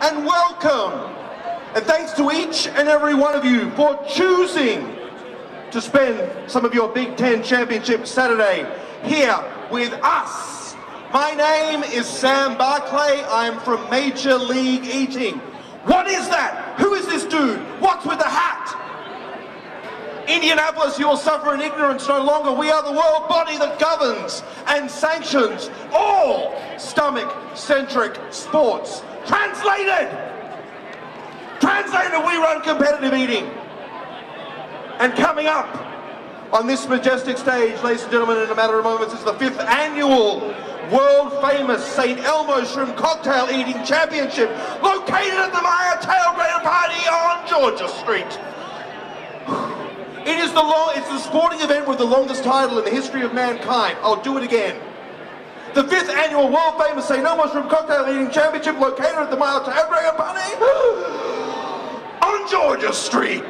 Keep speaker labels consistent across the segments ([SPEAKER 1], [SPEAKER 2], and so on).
[SPEAKER 1] and welcome. And thanks to each and every one of you for choosing to spend some of your Big Ten Championship Saturday here with us. My name is Sam Barclay. I'm from Major League Eating. What is that? Who is this dude? What's with the hat? Indianapolis, you will suffer in ignorance no longer. We are the world body that governs and sanctions all stomach-centric sports. Translated, we run competitive eating. And coming up on this majestic stage, ladies and gentlemen, in a matter of moments, is the 5th annual world-famous St. Elmo Shrimp Cocktail Eating Championship, located at the Maya Tailgater Party on Georgia Street. It's the sporting event with the longest title in the history of mankind. I'll do it again. The 5th annual world-famous St. Elmo Shrimp Cocktail Eating Championship, located at the Maya Tailgater Party on Georgia Street.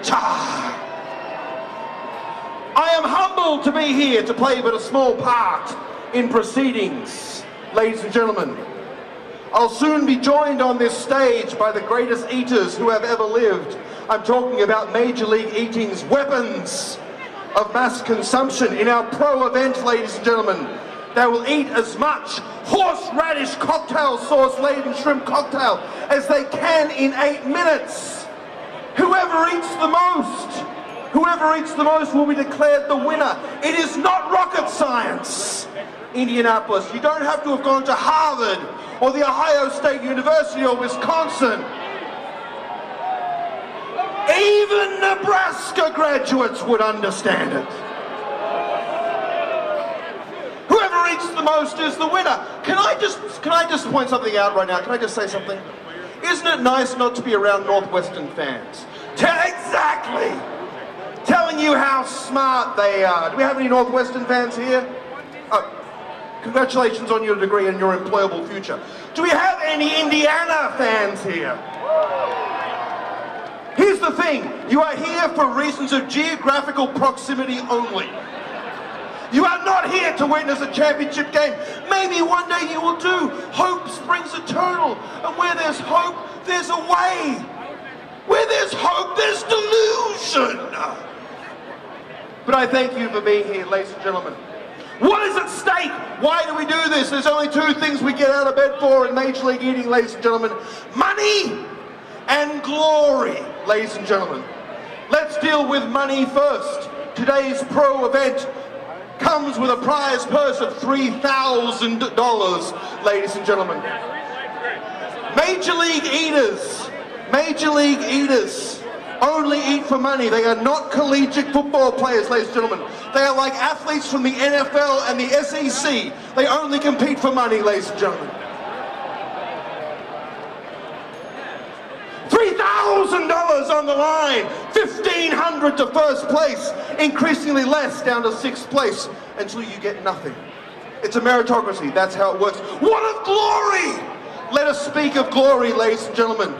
[SPEAKER 1] I am humbled to be here to play but a small part in proceedings, ladies and gentlemen. I'll soon be joined on this stage by the greatest eaters who have ever lived. I'm talking about Major League Eating's weapons of mass consumption in our pro event, ladies and gentlemen. They will eat as much horseradish cocktail sauce laden shrimp cocktail as they can in 8 minutes. Whoever eats the most will be declared the winner. It is not rocket science. Indianapolis, you don't have to have gone to Harvard or the Ohio State University or Wisconsin. Even Nebraska graduates would understand it. Whoever eats the most is the winner. Can I just point something out right now? Can I just say something? Isn't it nice not to be around Northwestern fans? Exactly! Telling you how smart they are. Do we have any Northwestern fans here? Oh, congratulations on your degree and your employable future. Do we have any Indiana fans here? Here's the thing, you are here for reasons of geographical proximity only. You are not here to witness a championship game. Maybe one day you will do. Hope springs eternal, and where there's hope, there's a way. Where there's hope, there's delusion. But I thank you for being here, ladies and gentlemen. What is at stake? Why do we do this? There's only 2 things we get out of bed for in Major League Eating, ladies and gentlemen. Money and glory, ladies and gentlemen. Let's deal with money first. Today's pro event comes with a prize purse of $3,000, ladies and gentlemen. Major League Eaters only eat for money. They are not collegiate football players, ladies and gentlemen. They are like athletes from the NFL and the SEC. They only compete for money, ladies and gentlemen. $3,000 on the line, $1,500 to first place, increasingly less down to 6th place until you get nothing. It's a meritocracy, that's how it works. What of glory? Let us speak of glory, ladies and gentlemen.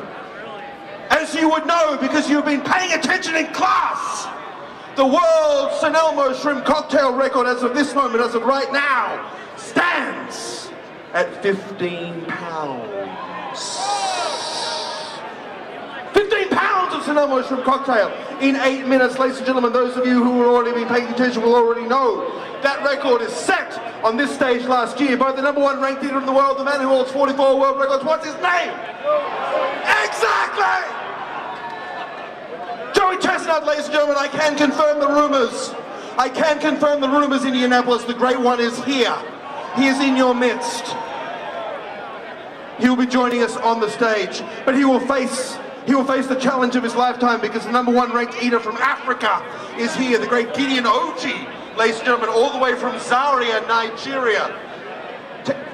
[SPEAKER 1] As you would know, because you've been paying attention in class, the world St. Elmo Shrimp Cocktail record as of this moment, as of right now, stands at 15 pounds. 15 pounds of St. Elmo Shrimp Cocktail in 8 minutes, ladies and gentlemen. Those of you who have already been paying attention will already know that record is set on this stage last year by the #1 ranked eater in the world, the man who holds 44 world records. What's his name? Exactly! Chestnut, ladies and gentlemen. I can confirm the rumors. I can confirm the rumors, Indianapolis. The great one is here. He is in your midst. He will be joining us on the stage, but he will face the challenge of his lifetime, because the #1 ranked eater from Africa is here, the great Gideon Oji, ladies and gentlemen, all the way from Zaria, Nigeria.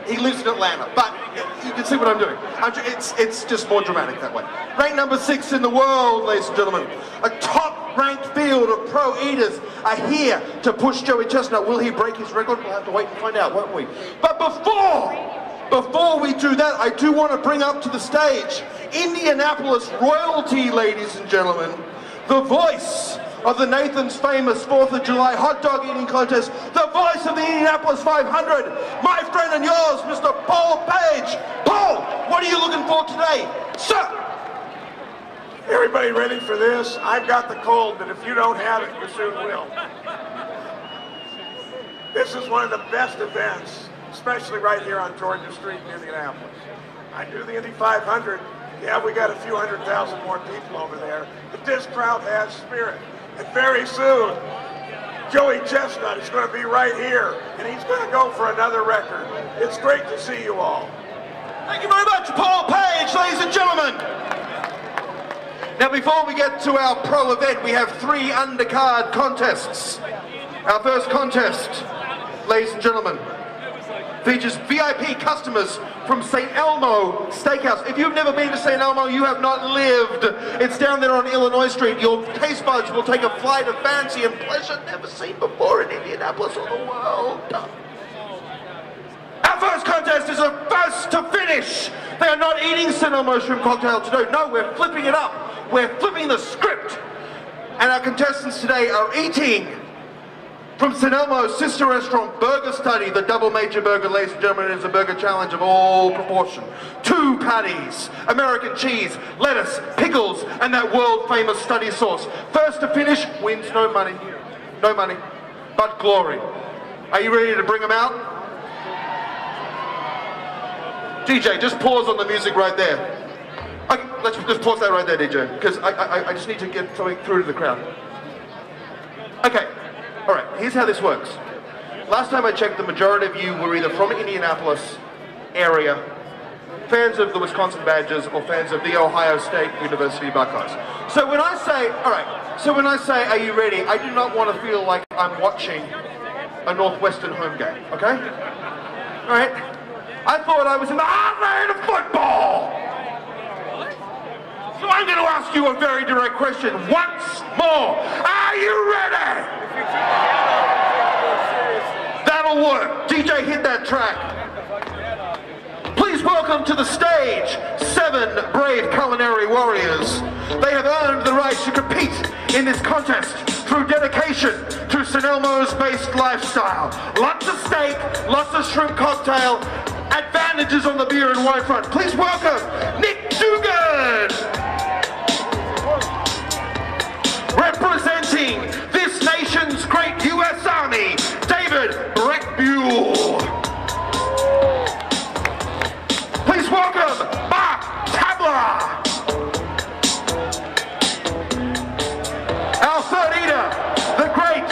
[SPEAKER 1] He lives in Atlanta, but you can see what I'm doing. It's just more dramatic that way. Ranked #6 in the world, ladies and gentlemen. A top-ranked field of pro eaters are here to push Joey Chestnut. Will he break his record? We'll have to wait and find out, won't we? But before we do that, I do want to bring up to the stage Indianapolis royalty, ladies and gentlemen. The voice of the Nathan's famous 4th of July hot dog eating contest, the voice of the Indianapolis 500, my friend and yours, Mr. Paul Page. Paul, what are you looking for today? Sir!
[SPEAKER 2] Everybody ready for this? I've got the cold, but if you don't have it, you soon will. This is one of the best events, especially right here on Georgia Street in Indianapolis. I do the Indy 500. Yeah, we got a few 100,000 more people over there, but this crowd has spirit. And very soon, Joey Chestnut is going to be right here, and he's going to go for another record. It's great to see you all.
[SPEAKER 1] Thank you very much, Paul Page, ladies and gentlemen. Now, before we get to our pro event, we have 3 undercard contests. Our first contest, ladies and gentlemen, features VIP customers from St. Elmo Steakhouse. If you've never been to St. Elmo, you have not lived. It's down there on Illinois Street. Your taste buds will take a flight of fancy and pleasure never seen before in Indianapolis or the world. Our first contest is a first to finish. They are not eating St. Elmo shrimp cocktail today. No, we're flipping it up. We're flipping the script. And our contestants today are eating from St. Elmo's sister restaurant, Burger Study. The double major burger, ladies and gentlemen, is a burger challenge of all proportion. 2 patties, American cheese, lettuce, pickles, and that world-famous Study sauce. First to finish wins no money, but glory. Are you ready to bring them out? DJ, just pause on the music right there. Okay, let's just pause that right there, DJ, because I just need to get something through to the crowd. Okay. All right, here's how this works. Last time I checked, the majority of you were either from Indianapolis area, fans of the Wisconsin Badgers, or fans of the Ohio State University Buckeyes. So when I say, are you ready? I do not want to feel like I'm watching a Northwestern home game, okay? All right? I thought I was in the heartland of football. So I'm going to ask you a very direct question once more. Are you ready? That'll work. DJ, hit that track. Please welcome to the stage 7 brave culinary warriors. They have earned the right to compete in this contest through dedication to St. Elmo's based lifestyle. Lots of steak, lots of shrimp cocktail, advantages on the beer and wine front. Please welcome Nick Dugan. Representing this nation's great U.S. Army, David Breckbuell. Please welcome Mark Tabler. Our third eater, the great.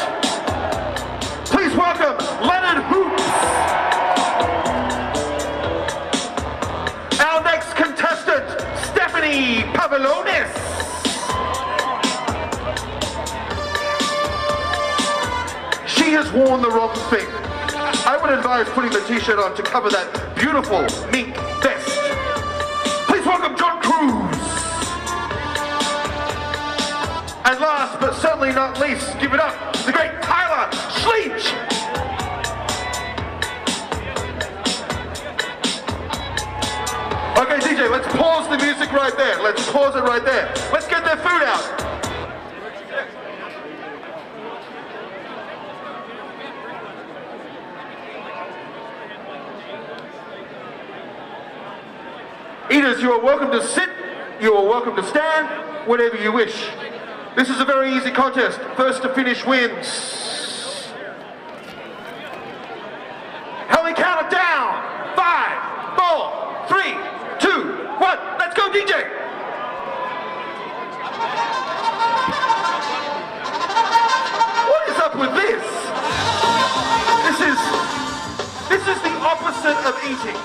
[SPEAKER 1] Please welcome Leonard Hoops. Our next contestant, Stephanie Pavilonis. She has worn the wrong thing. I would advise putting the t-shirt on to cover that beautiful mink vest. Please welcome John Cruz. And last but certainly not least, give it up to the great Tyler Schleich. Okay, DJ, let's pause the music right there. Let's pause it right there. Let's get their food out. Eaters, you are welcome to sit, you are welcome to stand, whatever you wish. This is a very easy contest. First to finish wins. How we count it down? 5, 4, 3, 2, 1. Let's go, DJ. What is up with this? This is the opposite of eating.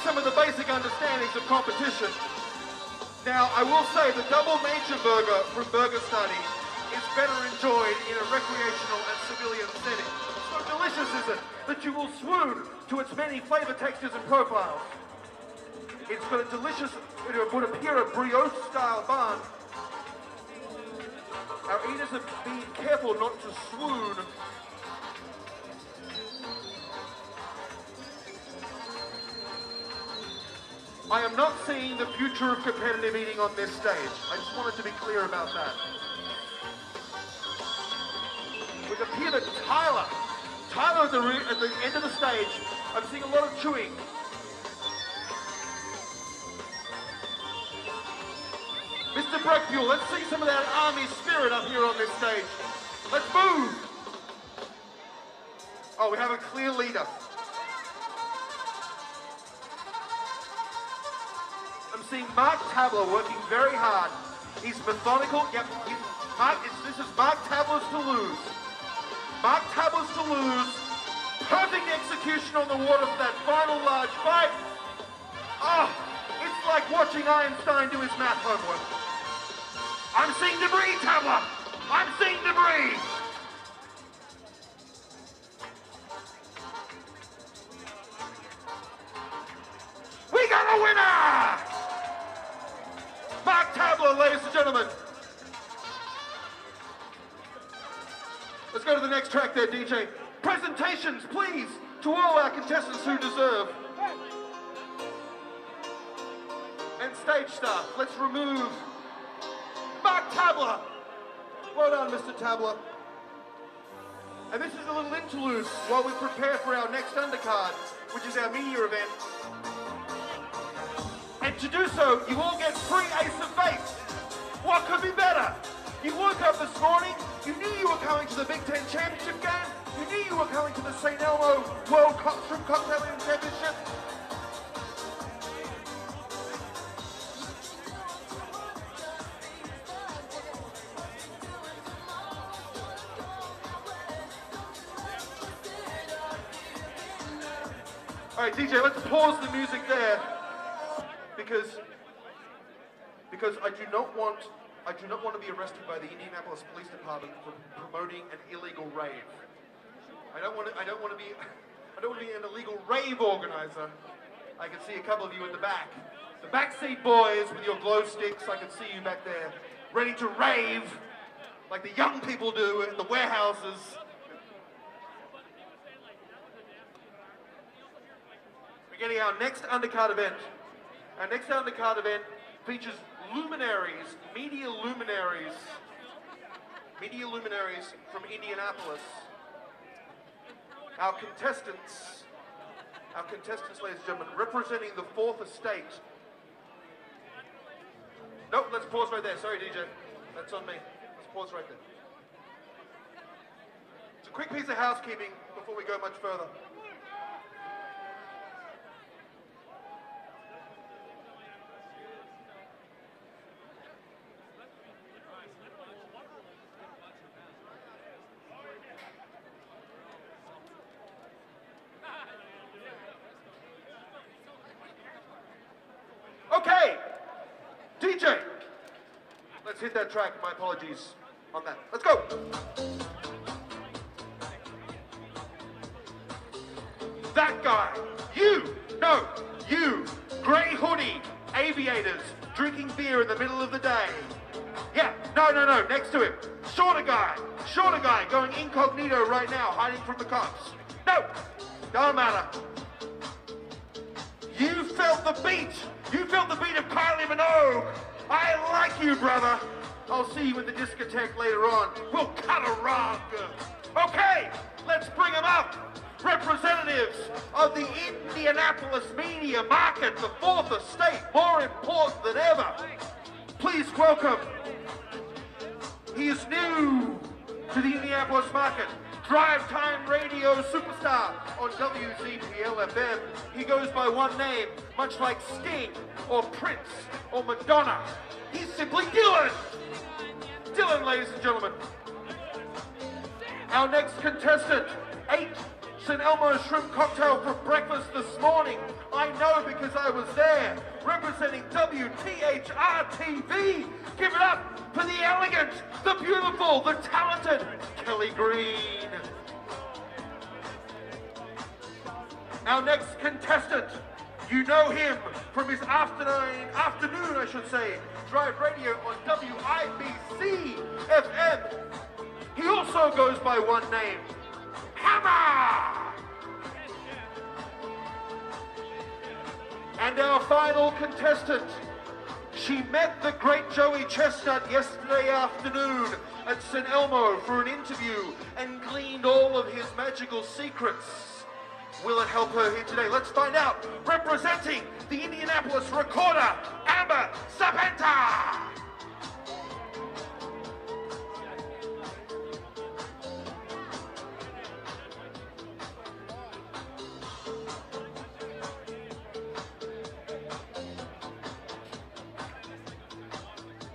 [SPEAKER 1] Some of the basic understandings of competition. Now, I will say the double major burger from Burger Study is better enjoyed in a recreational and civilian setting. So delicious is it that you will swoon to its many flavor textures and profiles. It's got a delicious, it would appear a brioche-style bun. Our eaters have been careful not to swoon. I am not seeing the future of competitive eating on this stage. I just wanted to be clear about that. It would appear that Tyler at the end of the stage. I'm seeing a lot of chewing. Mr. Breckfuel, let's see some of that army spirit up here on this stage. Let's move. Oh, we have a clear leader. I'm seeing Mark Tabler working very hard. He's methodical. Yep, this is Mark Tabler's to lose. Mark Tabler's to lose. Perfect execution on the water for that final large fight. Oh, it's like watching Einstein do his math homework. I'm seeing debris, Tabler. I'm seeing debris. We got a winner! Mark Tabler, ladies and gentlemen. Let's go to the next track there, DJ. Presentations, please, to all our contestants who deserve. And stage staff, let's remove Mark Tabler. Well done, Mr. Tabler. And this is a little interlude while we prepare for our next undercard, which is our media event. And to do so, you all get free Ace of Base. What could be better? You woke up this morning, you knew you were coming to the Big Ten Championship game, you knew you were coming to the St. Elmo World Shrimp Cocktailing Championship. All right, DJ, let's pause the music there because I do not want to be arrested by the Indianapolis Police Department for promoting an illegal rave. I don't want to be an illegal rave organizer. I can see a couple of you in the back. The backseat boys with your glow sticks, I can see you back there, ready to rave like the young people do in the warehouses. We're getting our next undercard event. Our next undercard event features luminaries, media luminaries from Indianapolis. Our contestants, ladies and gentlemen, representing the Fourth Estate. Nope, let's pause right there. Sorry, DJ. That's on me. Let's pause right there. It's a quick piece of housekeeping before we go much further. Okay, DJ, let's hit that track. My apologies on that. Let's go. That guy, you, grey hoodie, aviators, drinking beer in the middle of the day. Yeah, no, next to him. Shorter guy, going incognito right now, hiding from the cops. No, don't matter. You felt the beat. You felt the beat of Kylie Minogue. I like you, brother. I'll see you in the discotheque later on. We'll cut a rug. Okay, let's bring them up. Representatives of the Indianapolis media market, the Fourth Estate, more important than ever. Please welcome. He is new to the Indianapolis market. Drive time radio superstar on WZPL-FM. He goes by one name, much like Sting, or Prince, or Madonna. He's simply Dylan. Dylan, ladies and gentlemen. Our next contestant ate St. Elmo shrimp cocktail for breakfast this morning. I know because I was there, representing WTHR-TV. Give it up for the elegant, the beautiful, the talented Kelly Green. Our next contestant, you know him from his afternoon, I should say, drive radio on WIBC-FM. He also goes by one name, Hammer! And our final contestant, she met the great Joey Chestnut yesterday afternoon at St. Elmo for an interview and gleaned all of his magical secrets. Will it help her here today? Let's find out. Representing the Indianapolis Recorder, Amber Serpenta.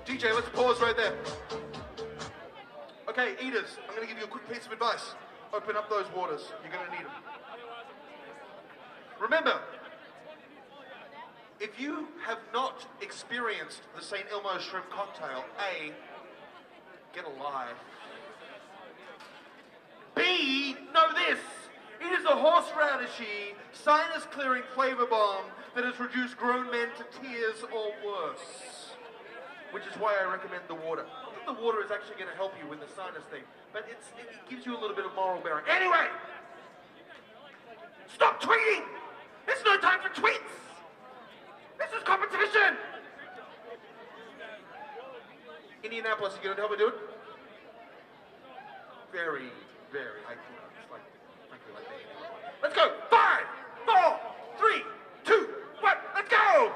[SPEAKER 1] DJ, let's pause right there. Okay, eaters, I'm going to give you a quick piece of advice. Open up those waters. You're going to need them. Remember, if you have not experienced the St. Elmo shrimp cocktail, A, get alive. B, know this. It is a horseradishy, sinus-clearing flavor bomb that has reduced grown men to tears or worse. Which is why I recommend the water. I think the water is actually going to help you with the sinus thing, but it gives you a little bit of moral bearing. Anyway, stop tweeting! There's no time for tweets! This is competition! Indianapolis, you going to help me do it? Very, very, I feel it's like, frankly, like the Let's go! 5, 4, 3, 2, 1, let's go!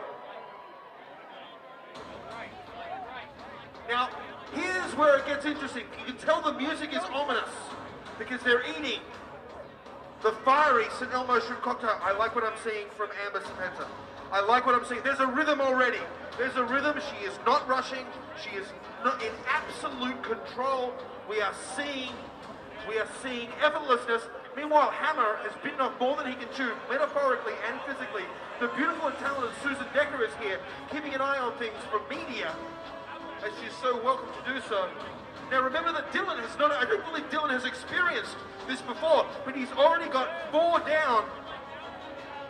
[SPEAKER 1] Now, here's where it gets interesting. You can tell the music is ominous because they're eating the fiery St. Elmo shrimp cocktail. I like what I'm seeing from Amber Serpenta. I like what I'm seeing. There's a rhythm already. There's a rhythm. She is not rushing. She is not in absolute control. We are seeing effortlessness. Meanwhile, Hammer has bitten off more than he can chew, metaphorically and physically. The beautiful and talented Susan Decker is here, keeping an eye on things from media, as she's so welcome to do so. Now remember that Dylan has not, I don't believe Dylan has experienced this before, but he's already got 4 down.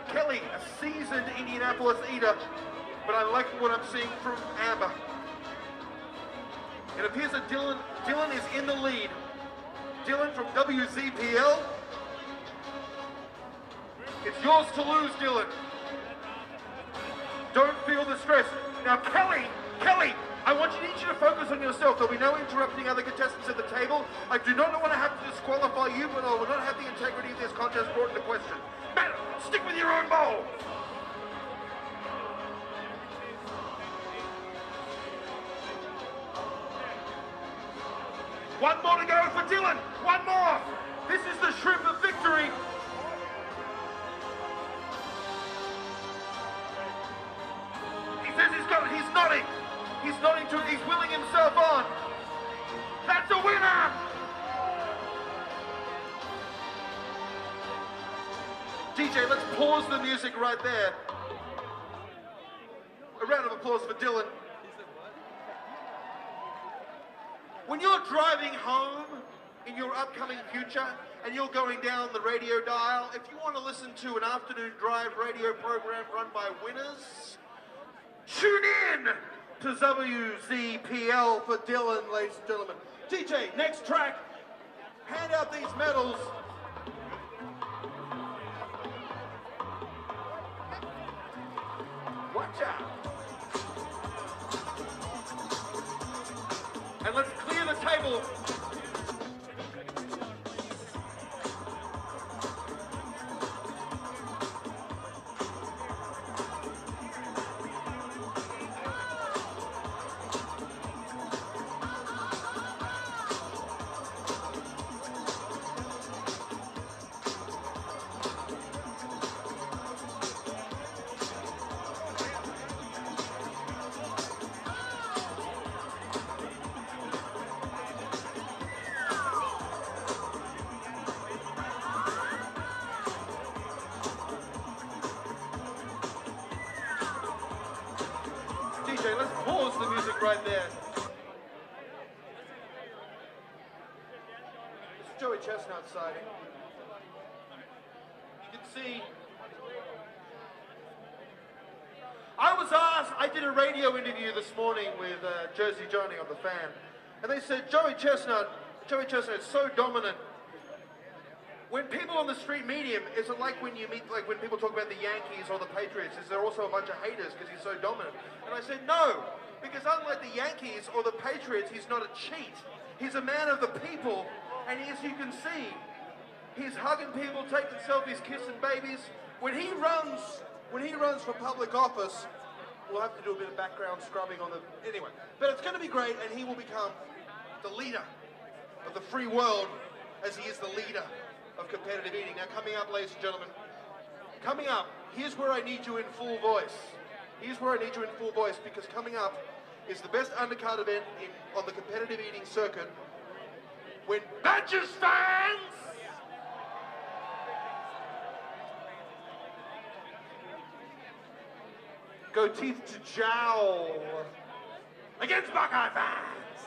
[SPEAKER 1] Kelly, a seasoned Indianapolis eater, but I like what I'm seeing from Amber. It appears that Dylan is in the lead. Dylan from WZPL. It's yours to lose, Dylan. Don't feel the stress. Now Kelly, I want you each to focus on yourself. There'll be no interrupting other contestants at the table. I do not want to have to disqualify you, but I will not have the integrity of this contest brought into question. Madam, stick with your own bowl. One more to go for Dylan. One more. This is the shrimp of victory. He says he's got it. He's nodding. He's nodding to it. He's willing himself on. That's a winner! DJ, let's pause the music right there. A round of applause for Dylan. When you're driving home in your upcoming future and you're going down the radio dial, if you want to listen to an afternoon drive radio program run by winners, tune in to WZPL for Dylan, ladies and gentlemen. DJ, next track, hand out these medals. Watch out. And let's clear the table. DJ, let's pause the music right there. It's Joey Chestnut sighting. You can see. I was asked, I did a radio interview this morning with Jersey Johnny on The Fan, and they said, Joey Chestnut is so dominant. When people on the street meet him, is it like when you meet, like when people talk about the Yankees or the Patriots, is there also a bunch of haters because he's so dominant? And I said, no, because unlike the Yankees or the Patriots, he's not a cheat. He's a man of the people, and as you can see, he's hugging people, taking selfies, kissing babies. When he runs for public office, we'll have to do a bit of background scrubbing on the, anyway. But it's going to be great, and he will become the leader of the free world as he is the leader of competitive eating. Now coming up, ladies and gentlemen, coming up, here's where I need you in full voice. Here's where I need you in full voice, because coming up is the best undercard event on the competitive eating circuit, when Badgers fans go teeth to jowl against Buckeye fans.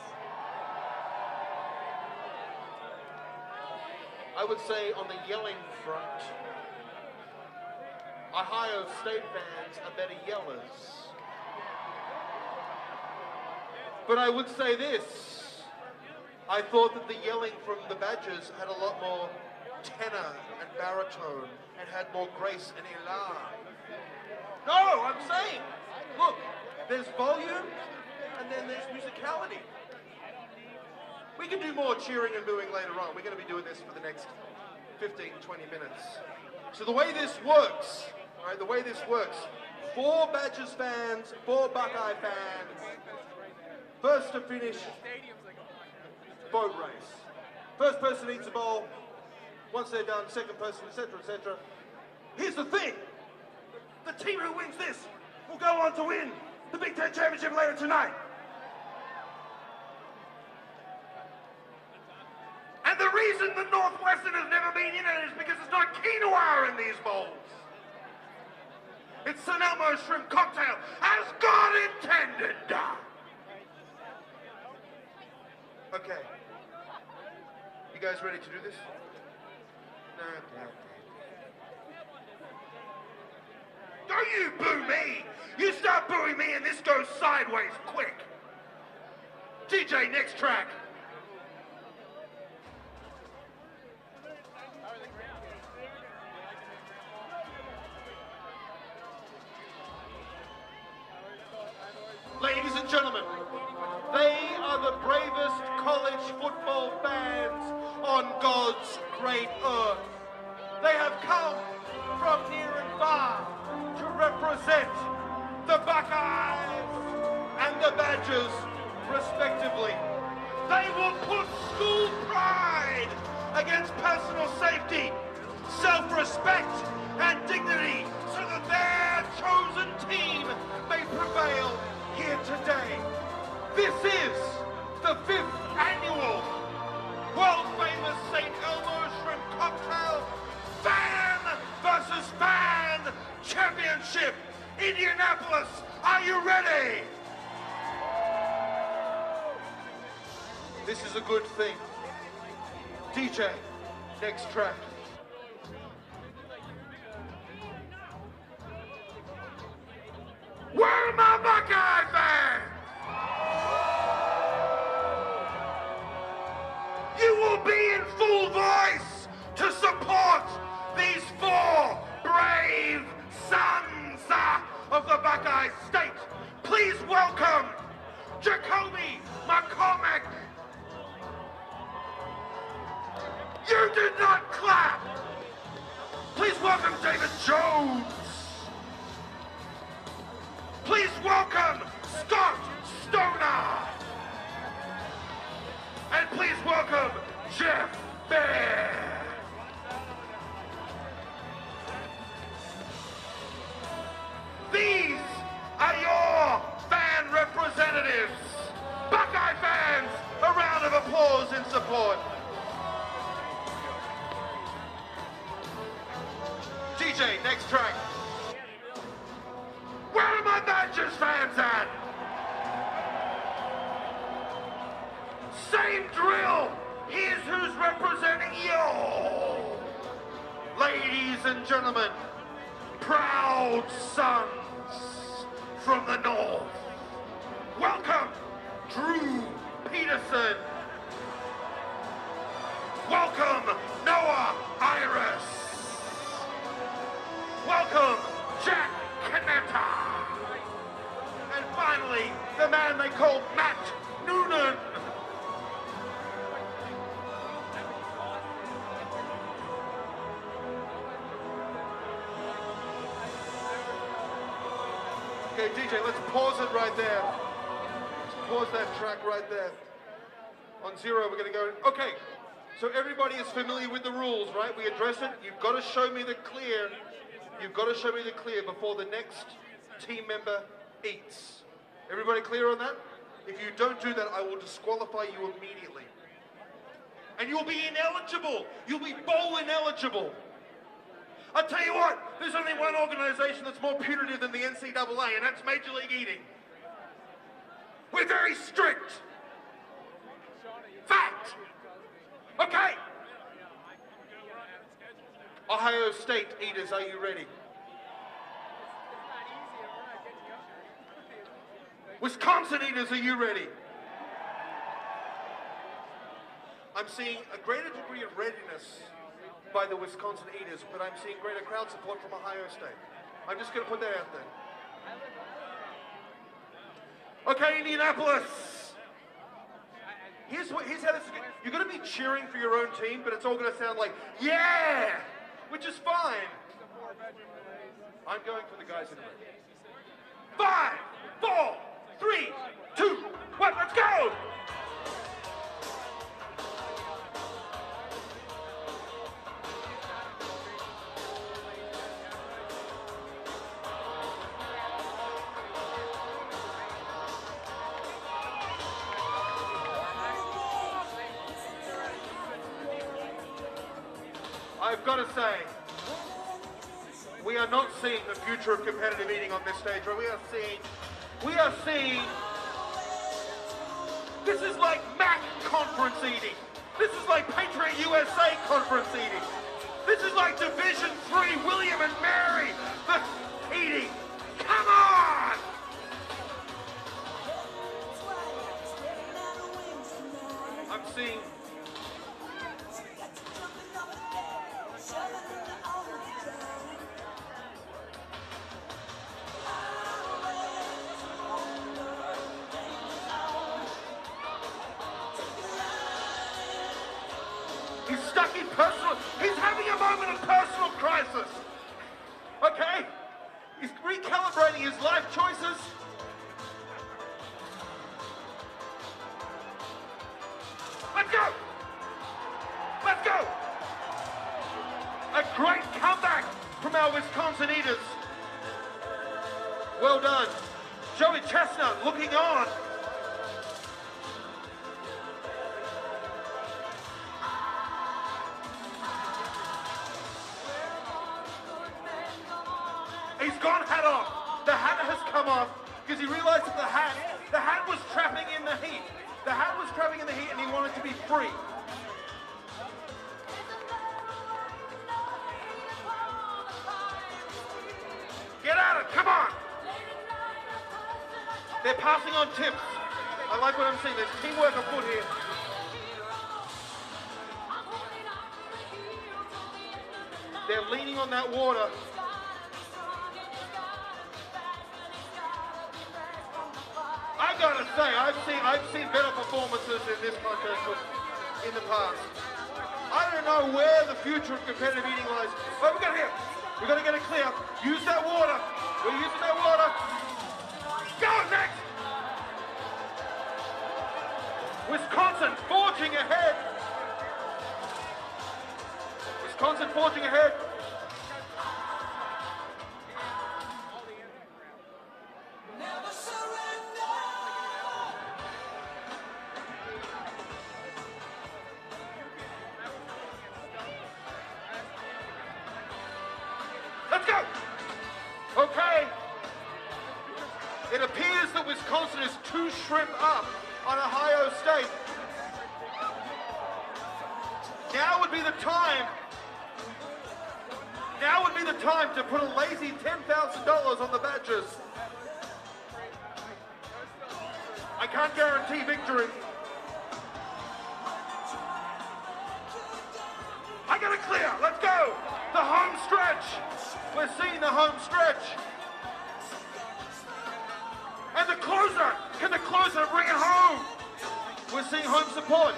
[SPEAKER 1] I would say on the yelling front, Ohio State fans are better yellers. But I would say this, I thought that the yelling from the Badgers had a lot more tenor and baritone and had more grace and elan. No, I'm saying, look, there's volume and then there's musicality. We can do more cheering and booing later on. We're going to be doing this for the next 15, 20 minutes. So the way this works, all right, the way this works, 4 Badgers fans, 4 Buckeye fans, first to finish, boat race. First person eats a bowl, once they're done, second person, etc., etc. Here's the thing. The team who wins this will go on to win the Big Ten Championship later tonight. And the reason the Northwestern has never been in it is because it's not quinoa in these bowls. It's an Elmo shrimp cocktail, as God intended. Okay. You guys ready to do this? No. Don't you boo me! You start booing me and this goes sideways quick. DJ, next track. Ladies and gentlemen, they are the bravest college football fans on God's great earth. They have come from near and far to represent the Buckeyes and the Badgers, respectively. They will put school pride against personal safety, self-respect, and dignity so that their chosen team may prevail here today. This is the 5th annual world-famous St. Elmo Shrimp Cocktail Fan versus Fan Championship. Indianapolis, are you ready? This is a good thing. DJ, next track. Where are my Buckeye fans? You will be in full voice to support these 4 brave sons of the Buckeye State. Please welcome Jacoby McCormick. You did not clap. Please welcome David Jones. Please welcome Scott Stoner. And please welcome Jeff Bear. These are your fan representatives. Buckeye fans, a round of applause in support. DJ, next track. Where are my Badgers fans at? Same drill. Here's who's representing you. Ladies and gentlemen, proud sons from the north. Welcome, Drew Peterson. Welcome, Noah Iris. Welcome, Jack Canetta. And finally, the man they call Matt Noonan. Okay, DJ, let's pause it right there. Let's pause that track right there. On 0, we're going to go. Okay, so everybody is familiar with the rules, right? We address it. You've got to show me the clear. You've got to show me the clear before the next team member eats. Everybody clear on that? If you don't do that, I will disqualify you immediately. And you'll be ineligible. You'll be bowl ineligible. I'll tell you what, there's only one organization that's more punitive than the NCAA, and that's Major League Eating. We're very strict. Fact. Okay. Ohio State eaters, are you ready? Wisconsin eaters, are you ready? I'm seeing a greater degree of readiness by the Wisconsin eaters, but I'm seeing greater crowd support from Ohio State. I'm just going to put that out there. Okay, Indianapolis. Here's how this is. You're going to be cheering for your own team, but it's all going to sound like, yeah, which is fine. I'm going for the guys in the red. 5, 4, 3, 2, 1, let's go! I've got to say, we are not seeing the future of competitive eating on this stage, right? We are seeing, this is like MAC conference eating. This is like Patriot USA conference eating. This is like Division III William and Mary the eating. Come on! I'm seeing he's stuck in personal, he's having a moment of personal crisis. Okay? He's recalibrating his life choices. Let's go! Let's go! A great comeback from our Wisconsin eaters. Well done. Joey Chestnut looking on. He's gone hat off. The hat has come off because he realized that the hat was trapping in the heat. The hat was trapping in the heat and he wanted to be free. Get at it, come on! They're passing on tips. I like what I'm seeing. There's teamwork afoot here. They're leaning on that water. I gotta say, I've seen better performances in this contest in the past. I don't know where the future of competitive eating lies. Oh, we got here. We gotta get it clear. Use that water. We're using that water. Go next. Wisconsin forging ahead. Wisconsin forging ahead.
[SPEAKER 3] Never surrender.
[SPEAKER 1] Let's go! Okay. It appears that Wisconsin is 2 shrimp up on Ohio State. Now would be the time. Now would be the time to put a lazy $10,000 on the Badgers. I can't guarantee victory. I got it clear. Let's go. The home stretch. We're seeing the home stretch. And the closer. Can the closer bring it home? We're seeing home support.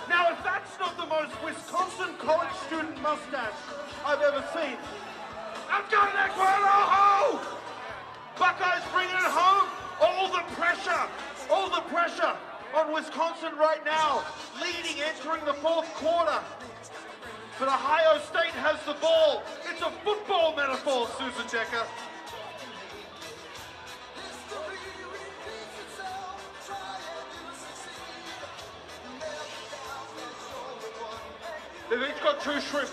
[SPEAKER 1] Now, if that's not the most Wisconsin college student mustache I've ever seen, I'm going next one. Oh! Buck Buckeyes bringing it home. All the pressure on Wisconsin right now, leading, entering the fourth quarter. But Ohio State has the ball. It's a football metaphor, Susan Decker. They've each got two shrimp.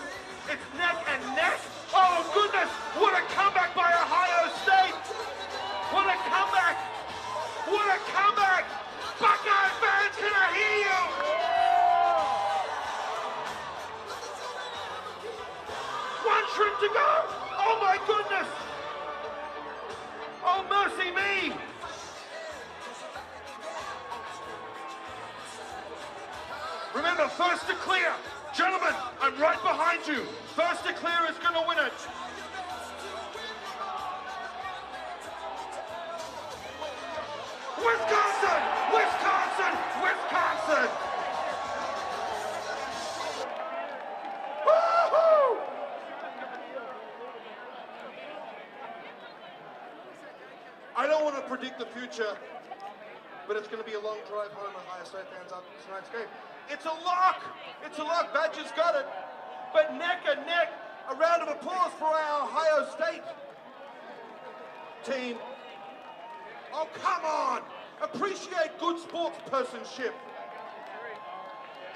[SPEAKER 1] It's neck and neck. Oh goodness, what a comeback by Ohio State. What a comeback. What a comeback. Buckeye fans, can I hear you? One shrimp to go. Oh my goodness. Oh mercy me. Remember, first to clear. Gentlemen, I'm right behind you. First to clear is going to win it. Wisconsin! Wisconsin! Wisconsin! Woo-hoo! I don't want to predict the future, but it's going to be a long drive home, Ohio State fans, after tonight's game. It's a lock! It's a lock. Badger's got it. But neck and neck, a round of applause for our Ohio State team. Oh, come on! Appreciate good sportspersonship.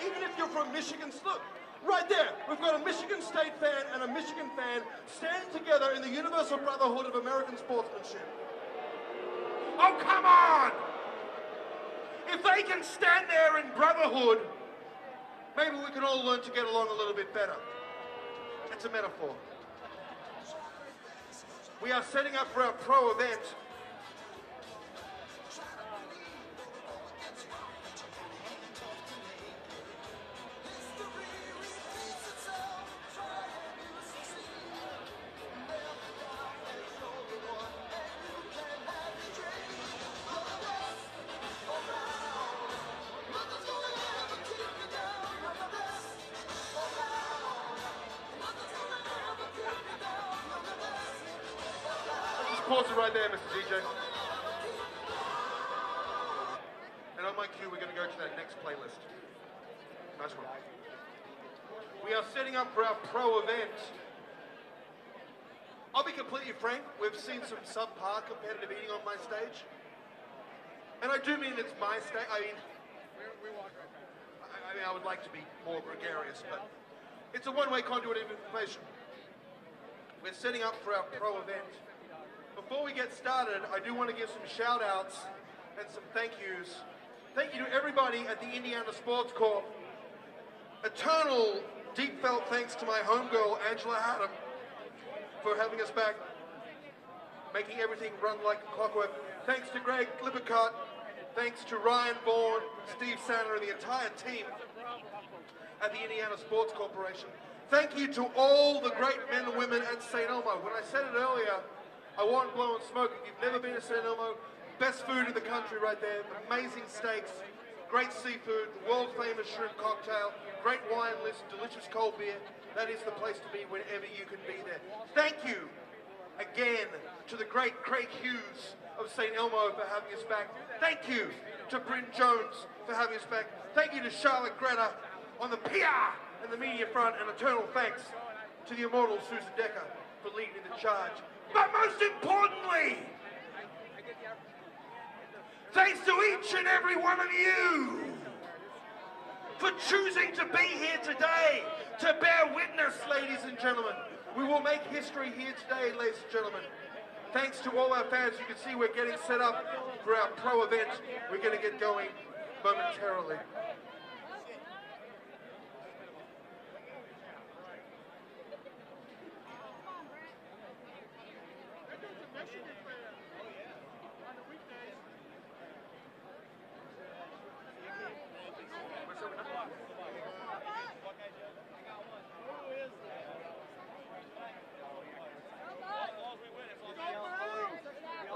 [SPEAKER 1] Even if you're from Michigan, look, right there, we've got a Michigan State fan and a Michigan fan standing together in the Universal Brotherhood of American Sportsmanship. Oh, come on! If they can stand there in brotherhood, maybe we can all learn to get along a little bit better. It's a metaphor. We are setting up for our pro event. Pause it right there, Mr. DJ. And on my cue, we're going to go to that next playlist. Nice one. We are setting up for our pro event. I'll be completely frank, we've seen some subpar competitive eating on my stage. And I do mean it's my stage. I mean, I would like to be more gregarious, but it's a one-way conduit of information. We're setting up for our pro event. Before we get started, I do want to give some shout-outs and some thank yous. Thank you to everybody at the Indiana Sports Corp. Eternal, deep-felt thanks to my homegirl, Angela Haddam, for having us back, making everything run like clockwork. Thanks to Greg Lippincott. Thanks to Ryan Bourne, Steve Sandler, and the entire team at the Indiana Sports Corporation. Thank you to all the great men and women at St. Elmo. When I said it earlier, I wasn't blowing smoke. If you've never been to St. Elmo, best food in the country right there. Amazing steaks, great seafood, the world-famous shrimp cocktail, great wine list, delicious cold beer. That is the place to be whenever you can be there. Thank you again to the great Craig Hughes of St. Elmo for having us back. Thank you to Bryn Jones for having us back. Thank you to Charlotte Greta on the PR and the media front, and eternal thanks to the immortal Susan Decker for leading the charge. But most importantly, thanks to each and every one of you for choosing to be here today, to bear witness, ladies and gentlemen. We will make history here today, ladies and gentlemen. Thanks to all our fans. You can see we're getting set up for our pro event. We're going to get going momentarily.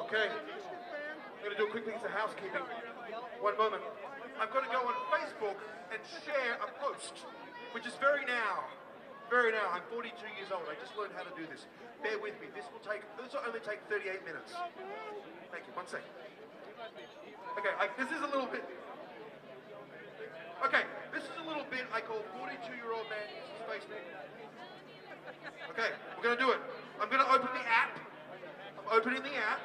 [SPEAKER 1] Okay, I'm going to do a quick piece of housekeeping. One moment. I've got to go on Facebook and share a post, which is very now. I'm 42 years old. I just learned how to do this. bear with me. This will only take 38 minutes. Thank you. 1 second. Okay, this is a little bit. Okay, this is a little bit I call 42-year-old man uses Facebook. Okay, we're gonna do it. I'm gonna open the app. I'm opening the app.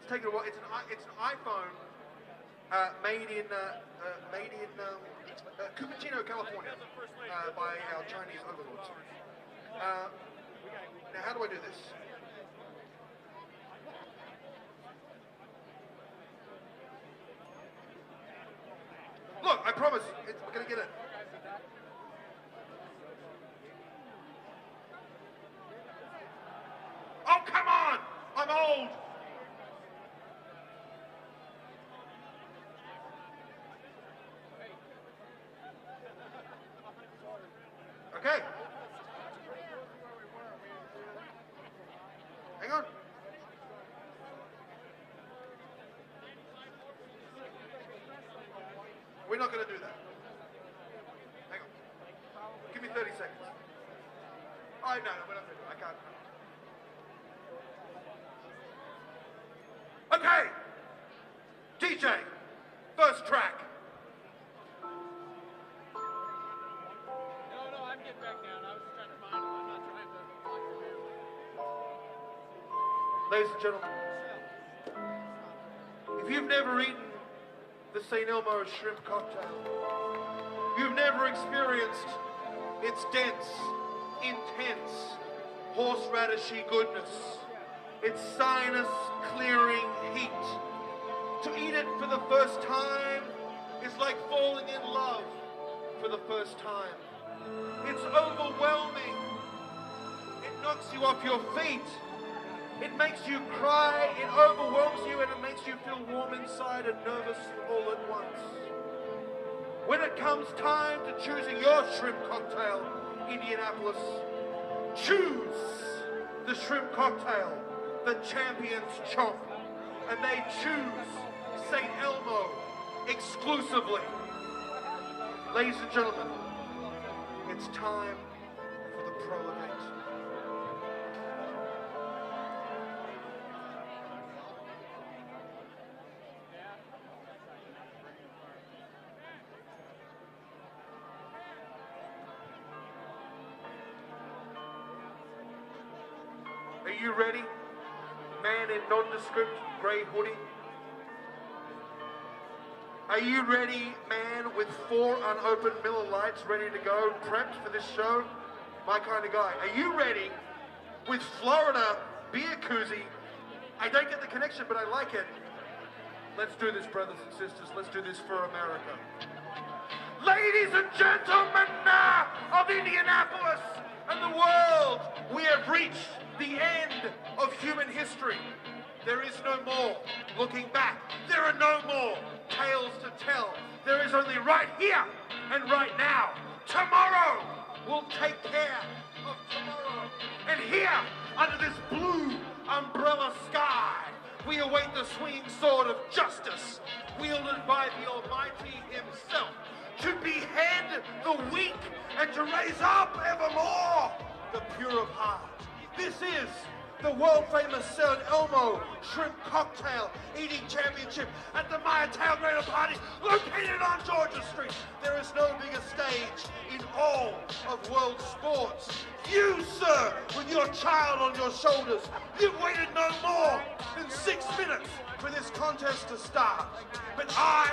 [SPEAKER 1] It's taking a while. It's an iPhone made in Cupertino, California, by our Chinese overlords. Now, how do I do this? Look, I promise, we're gonna get it. Oh, come on! I'm old! Okay. Hang on. We're not going to do that. Hang on. Give me 30 seconds. Oh, no, we're not going to do it. I can't. Okay. DJ, first track.
[SPEAKER 4] No, I'm getting back down. I was just trying to find it. I'm not trying to block your view.
[SPEAKER 1] Ladies and gentlemen, if you've never eaten the St. Elmo shrimp cocktail, you've never experienced its dense, intense, horseradishy goodness, its sinus-clearing heat. To eat it for the first time is like falling in love for the first time. It's overwhelming. It knocks you off your feet. It makes you cry, it overwhelms you, and it makes you feel warm inside and nervous all at once. When it comes time to choosing your shrimp cocktail, Indianapolis, choose the shrimp cocktail, the champion's chomp, and they choose St. Elmo exclusively. Ladies and gentlemen, it's time for the Pro event. Are you ready? Man in nondescript grey hoodie. Are you ready, man with 4 unopened Miller Lights ready to go, prepped for this show? My kind of guy. Are you ready with Florida beer koozie? I don't get the connection, but I like it. Let's do this, brothers and sisters. Let's do this for America. Ladies and gentlemen of Indianapolis and the world, we have reached the end of human history. There is no more looking back. There are no more tales to tell. There is only right here and right now. Tomorrow will take care of tomorrow. And here, under this blue umbrella sky, we await the swinging sword of justice, wielded by the Almighty himself, to behead the weak and to raise up evermore the pure of heart. This is the world-famous St. Elmo Shrimp Cocktail Eating Championship at the Maya Tailgater Party, located on Georgia Street. There is no bigger stage in all of world sports. You, sir, with your child on your shoulders, you've waited no more than 6 minutes for this contest to start. But I,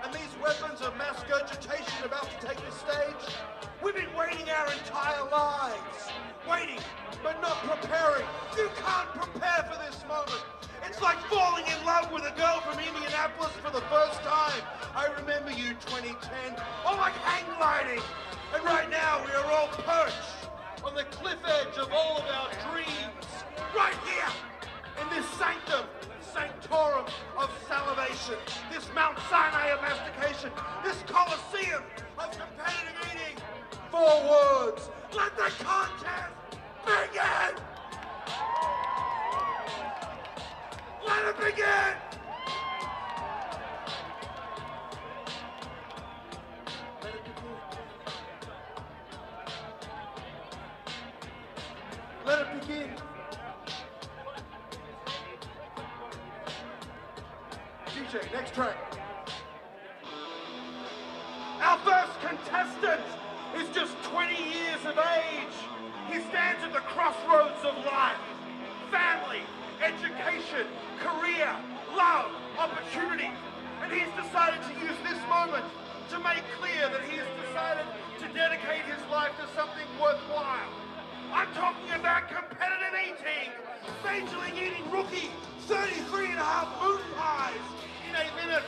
[SPEAKER 1] and these weapons of mass regurgitation about to take the stage, we've been waiting our entire lives. Waiting, but not preparing. You can't prepare for this moment. It's like falling in love with a girl from Indianapolis for the first time. I remember you, 2010. Or like hang gliding. And right now we are all perched on the cliff edge of all of our dreams. Right here, in this sanctum, sanctorum of salivation. This Mount Sinai of mastication. This Colosseum of competitive eating. 4 words. Let the contest begin! Let it begin! Let it begin. begin. DJ, next track. Our first contestant is just 20 years of age. He stands at the crossroads of life. Family, education, career, love, opportunity. And he's decided to use this moment to make clear that he has decided to dedicate his life to something worthwhile. I'm talking about competitive eating. Major League Eating rookie, 33 and a half moon pies in 8 minutes.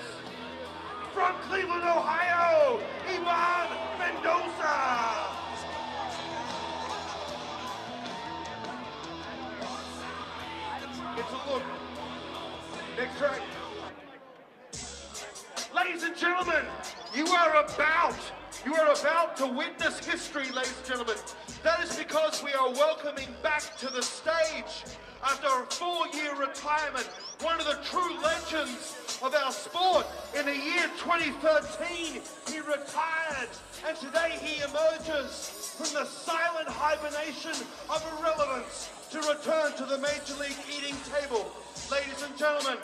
[SPEAKER 1] From Cleveland, Ohio, Ivan Mendoza. It's a look. Next track. Ladies and gentlemen, you are about to witness history, ladies and gentlemen. That is because we are welcoming back to the stage, after a 4-year retirement, one of the true legends of our sport. In the year 2013, he retired, and today he emerges from the silent hibernation of irrelevance to return to the Major League Eating table. Ladies and gentlemen,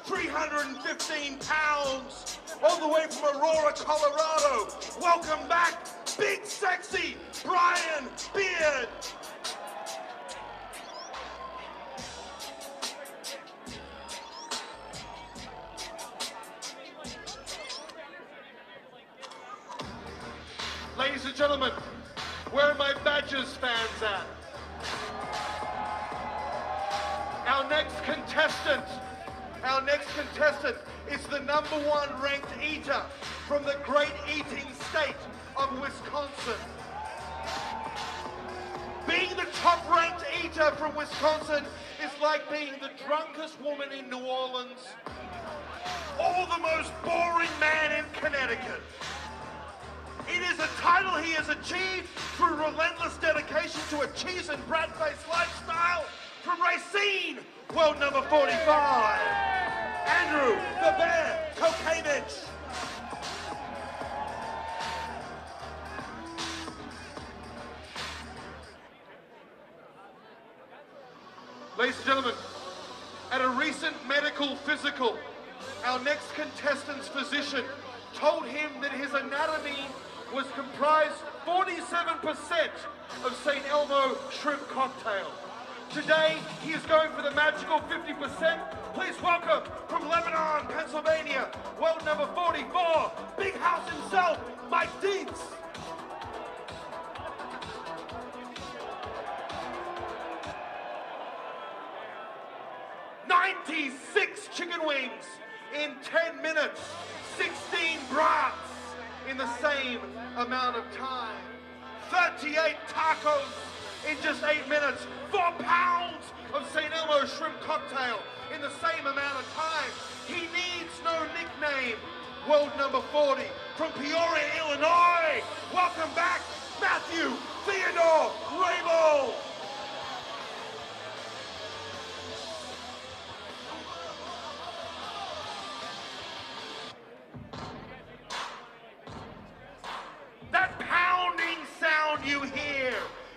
[SPEAKER 1] 315 pounds, all the way from Aurora, Colorado. Welcome back, big sexy Brian Beard. Ladies and gentlemen, where are my Badgers fans at? Our next contestant is the #1 ranked eater from the great eating state of Wisconsin. Being the top ranked eater from Wisconsin is like being the drunkest woman in New Orleans or the most boring man in Connecticut. It is a title he has achieved through relentless dedication to a cheese and brat-faced lifestyle. From Racine, world number 45, Andrew the Bear Kokavich. Ladies and gentlemen, at a recent medical physical, our next contestant's physician told him that his anatomy was comprised 47% of St. Elmo shrimp cocktail. Today, he is going for the magical 50%. Please welcome from Lebanon, Pennsylvania, world number 44, Big House himself, Mike Dietz. "96 chicken wings in 10 minutes, 16 brats in the same amount of time, 38 tacos in just 8 minutes, 4 pounds of St. Elmo shrimp cocktail in the same amount of time. He needs no nickname. World number 40 from Peoria, Illinois. Welcome back, Matthew Theodore Rabel. That pounding sound you hear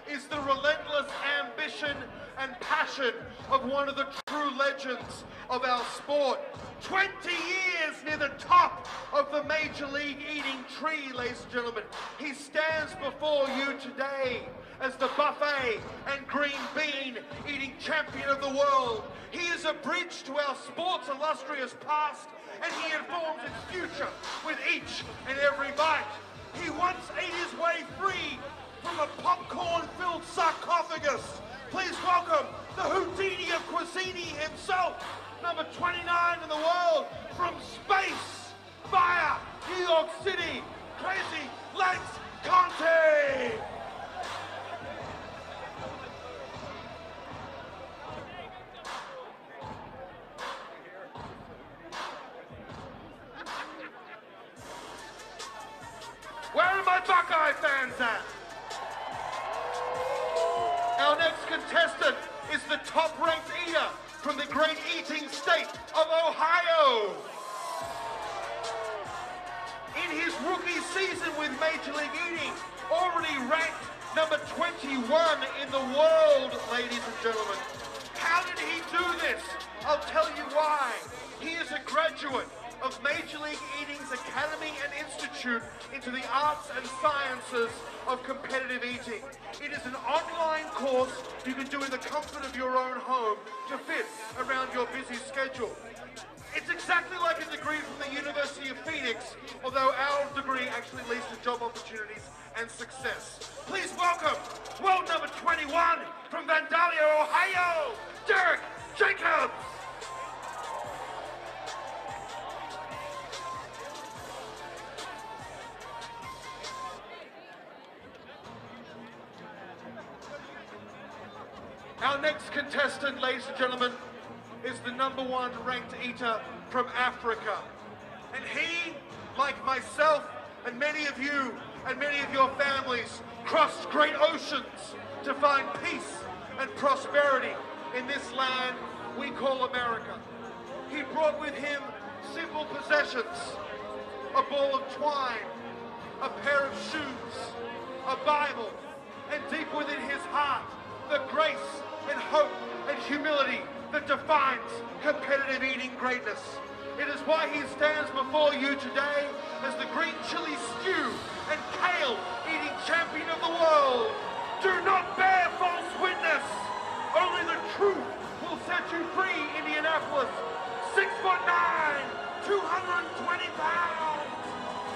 [SPEAKER 1] is the relentless ambition and passion of one of the true legends of our sport. 20 years near the top of the Major League Eating tree, ladies and gentlemen. He stands before you today as the buffet and green bean eating champion of the world. He is a bridge to our sport's illustrious past, and he informs its future with each and every bite. He once ate his way free from a popcorn-filled sarcophagus. Please welcome the Houdini of cuisine himself, number 29 in the world, from space via New York City, Crazy Legs Conte. Where are my Buckeye fans at? Our next contestant is the top-ranked eater from the great eating state of Ohio. In his rookie season with Major League Eating, already ranked number 21 in the world, ladies and graduate of Major League Eating's Academy and Institute into the Arts and Sciences of Competitive Eating. It is an online course you can do in the comfort of your own home to fit around your busy schedule. It's exactly like a degree from the University of Phoenix, although our degree actually leads to job opportunities and success. Please welcome world number 21 from Vandalia, Ohio, Derek Jacobs. Our next contestant, ladies and gentlemen, is the #1 ranked eater from Africa. And he, like myself and many of you and many of your families, crossed great oceans to find peace and prosperity in this land we call America. He brought with him simple possessions, a ball of twine, a pair of shoes, a Bible, and deep within his heart, the grace and hope and humility that defines competitive eating greatness. It is why he stands before you today as the green chili stew and kale eating champion of the world. Do not bear false witness. Only the truth will set you free, Indianapolis. 6'9", 220 pounds.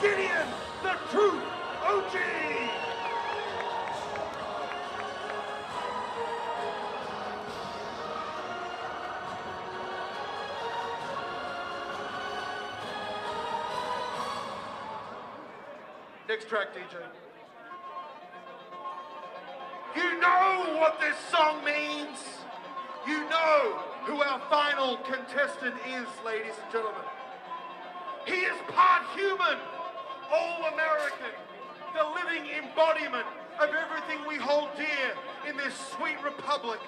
[SPEAKER 1] Gideon, the truth, OG. Next track, DJ. You know what this song means. You know who our final contestant is, ladies and gentlemen. He is part human, all American, the living embodiment of everything we hold dear in this sweet republic.